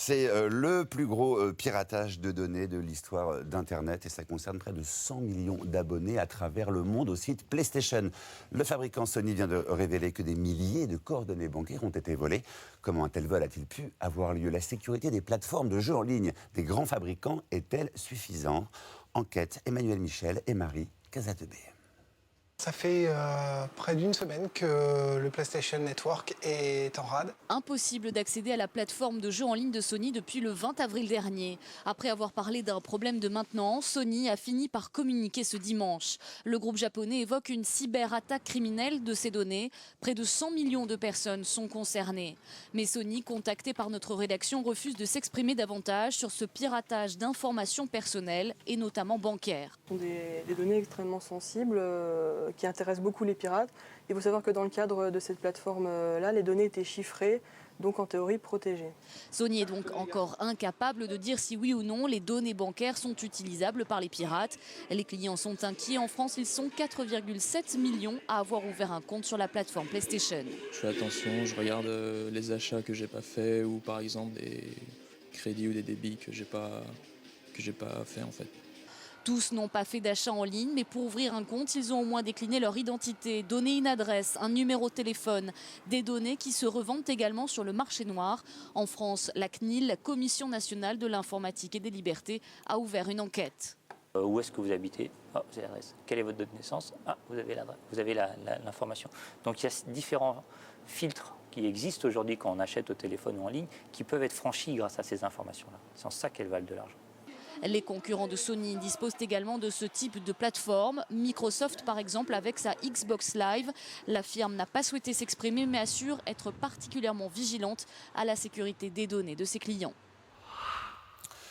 C'est le plus gros piratage de données de l'histoire d'Internet et ça concerne près de 100 millions d'abonnés à travers le monde au site PlayStation. Le fabricant Sony vient de révéler que des milliers de coordonnées bancaires ont été volées. Comment un tel vol a-t-il pu avoir lieu? La sécurité des plateformes de jeux en ligne des grands fabricants est-elle suffisante? Enquête Emmanuel Michel et Marie Casatebé. Ça fait près d'une semaine que le PlayStation Network est en rade. Impossible d'accéder à la plateforme de jeux en ligne de Sony depuis le 20 avril dernier. Après avoir parlé d'un problème de maintenance, Sony a fini par communiquer ce dimanche. Le groupe japonais évoque une cyberattaque criminelle de ses données. Près de 100 millions de personnes sont concernées. Mais Sony, contacté par notre rédaction, refuse de s'exprimer davantage sur ce piratage d'informations personnelles et notamment bancaires. Ce sont des données extrêmement sensibles qui intéressent beaucoup les pirates. Il faut savoir que dans le cadre de cette plateforme-là, les données étaient chiffrées, donc en théorie protégées. Sony est donc encore incapable de dire si oui ou non les données bancaires sont utilisables par les pirates. Les clients sont inquiets. En France, ils sont 4,7 millions à avoir ouvert un compte sur la plateforme PlayStation. Je fais attention, je regarde les achats que j'ai pas faits ou par exemple des crédits ou des débits que j'ai pas fait en fait. Tous n'ont pas fait d'achat en ligne, mais pour ouvrir un compte, ils ont au moins décliné leur identité, donné une adresse, un numéro de téléphone, des données qui se revendent également sur le marché noir. En France, la CNIL, la Commission nationale de l'informatique et des libertés, a ouvert une enquête. Où est-ce que vous habitez? Ah, vous avez l'adresse. Quelle est votre date de naissance? Ah, vous avez l'adresse. Vous avez l'information. Donc il y a différents filtres qui existent aujourd'hui quand on achète au téléphone ou en ligne, qui peuvent être franchis grâce à ces informations-là. C'est en ça qu'elles valent de l'argent. Les concurrents de Sony disposent également de ce type de plateforme. Microsoft, par exemple, avec sa Xbox Live. La firme n'a pas souhaité s'exprimer, mais assure être particulièrement vigilante à la sécurité des données de ses clients.